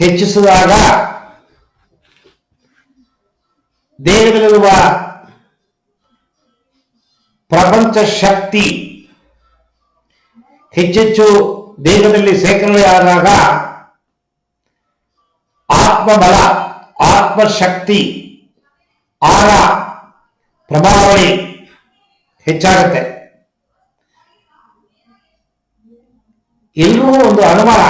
ಹೆಚ್ಚಿಸಿದಾಗ ದೇಹದಲ್ಲಿರುವ ಪ್ರಪಂಚ ಶಕ್ತಿ ಹೆಚ್ಚೆಚ್ಚು ದೇಹದಲ್ಲಿ ಸೇಕರಣೆಯಾದಾಗ ಆತ್ಮಬಲ, ಆತ್ಮಶಕ್ತಿ, ಆರ ಪ್ರಭಾವಳಿ ಹೆಚ್ಚಾಗುತ್ತೆ. ಎಲ್ಲರೂ ಒಂದು ಅನುಮಾನ,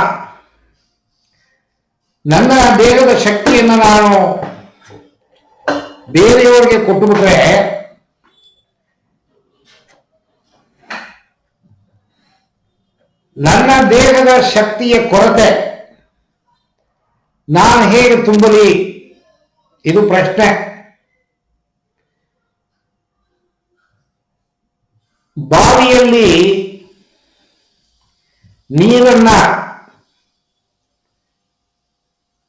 ನನ್ನ ದೇಹದ ಶಕ್ತಿಯನ್ನು ನಾನು ಬೇರೆಯವರಿಗೆ ಕೊಟ್ಟುಬಿಟ್ರೆ ನನ್ನ ದೇಹದ ಶಕ್ತಿಯ ಕೊರತೆ ನಾನು ಹೇಗೆ ತುಂಬಲಿ? ಇದು ಪ್ರಶ್ನೆ. ಬಾವಿಯಲ್ಲಿ ನೀರನ್ನ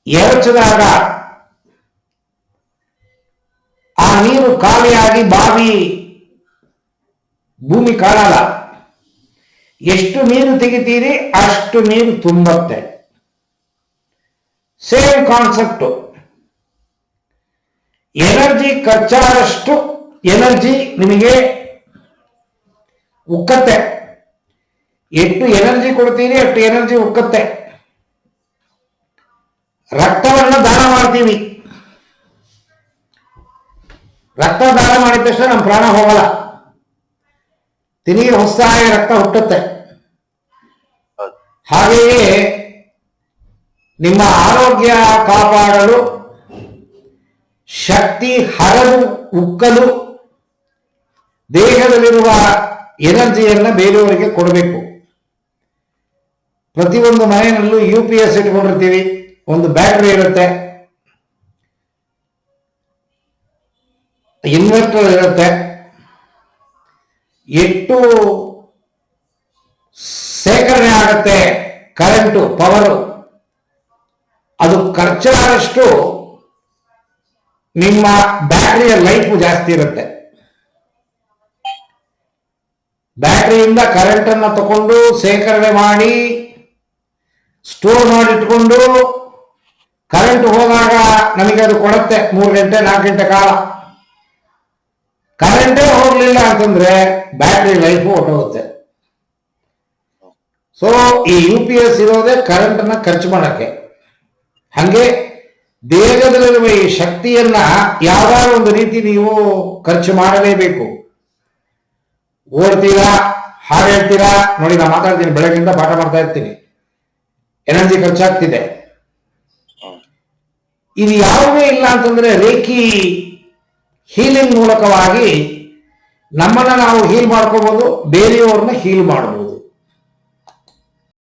ಎರಚಿದಾಗ ಆ ನೀರು ಖಾಲಿಯಾಗಿ ಭೂಮಿ ಕಾಣಲ್ಲ. ಎಷ್ಟು ನೀರು ತೆಗಿತೀರಿ ಅಷ್ಟು ನೀರು ತುಂಬತ್ತೆ. Same concept. ಎನರ್ಜಿ ಖರ್ಚಾದಷ್ಟು ಎನರ್ಜಿ ನಿಮಗೆ ಉಕ್ಕತ್ತೆ. ಎಷ್ಟು ಎನರ್ಜಿ ಕೊಡ್ತೀರಿ ಅಷ್ಟು ಎನರ್ಜಿ ಉಕ್ಕತ್ತೆ. ರಕ್ತವನ್ನು ದಾನ ಮಾಡ್ತೀವಿ. ರಕ್ತ ದಾನ ಮಾಡಿದ ತಕ್ಷಣ ನಮ್ಮ ಪ್ರಾಣ ಹೋಗಲ್ಲ, ತಿರುಗಿ ಹೊಸದಾಗಿ ರಕ್ತ ಹುಟ್ಟುತ್ತೆ. ಹಾಗೆಯೇ ನಿಮ್ಮ ಆರೋಗ್ಯ ಕಾಪಾಡಲು, ಶಕ್ತಿ ಹರಿದು ಉಕ್ಕಲು ದೇಹದಲ್ಲಿರುವ ಎನರ್ಜಿಯನ್ನು ಬೇರೆಯವರಿಗೆ ಕೊಡಬೇಕು. ಪ್ರತಿಯೊಂದು ಮನೆಯಲ್ಲೂ UPS ಇಟ್ಕೊಂಡಿರ್ತೀವಿ, ಒಂದು ಬ್ಯಾಟ್ರಿ ಇರುತ್ತೆ, ಇನ್ವರ್ಟರ್ ಇರುತ್ತೆ. ಎಷ್ಟು ಸೇಕರಣೆ ಆಗುತ್ತೆ ಕರೆಂಟು, ಪವರು, ಅದು ಖರ್ಚಾದಷ್ಟು ನಿಮ್ಮ ಬ್ಯಾಟ್ರಿಯ ಲೈಫ್ ಜಾಸ್ತಿ ಇರುತ್ತೆ. ಬ್ಯಾಟ್ರಿಯಿಂದ ಕರೆಂಟ್ ಅನ್ನು ತಗೊಂಡು ಸೇಕರಣೆ ಮಾಡಿ ಸ್ಟೋರ್ ಮಾಡಿಟ್ಕೊಂಡು ಕರೆಂಟ್ ಹೋದಾಗ ನಮಗೆ ಅದು ಕೊಡುತ್ತೆ 3 ಗಂಟೆ 4 ಗಂಟೆ ಕಾಲ. ಕರೆಂಟೇ ಹೋಗ್ಲಿಲ್ಲ ಅಂತಂದ್ರೆ ಬ್ಯಾಟ್ರಿ ಲೈಫ್ ಹೊರಟೋಗುತ್ತೆ. ಸೊ ಈ UPS ಇರೋದೇ ಕರೆಂಟ್ ಅನ್ನ ಖರ್ಚು ಮಾಡಕ್ಕೆ. ಹಂಗೆ ದೇಹದಲ್ಲಿರುವ ಈ ಶಕ್ತಿಯನ್ನ ಯಾವ್ದಾದ್ರು ಒಂದು ರೀತಿ ನೀವು ಖರ್ಚು ಮಾಡಲೇಬೇಕು. ಓಡ್ತೀರಾ, ಹಾಡು ಹೇಳ್ತೀರಾ, ನೋಡಿ ನಾನು ಮಾತಾಡ್ತೀನಿ, ಬೆಳಗ್ಗಿಂದ ಪಾಠ ಮಾಡ್ತಾ ಇರ್ತೀನಿ, ಎನರ್ಜಿ ಖರ್ಚಾಗ್ತಿದೆ. ಇದು ಯಾವುದೇ ಇಲ್ಲ ಅಂತಂದ್ರೆ ರೇಖಿ ಹೀಲಿಂಗ್ ಮೂಲಕವಾಗಿ ನಮ್ಮನ್ನ ನಾವು ಹೀಲ್ ಮಾಡ್ಕೋಬಹುದು, ಬೇರೆಯವ್ರನ್ನ ಹೀಲ್ ಮಾಡಬಹುದು.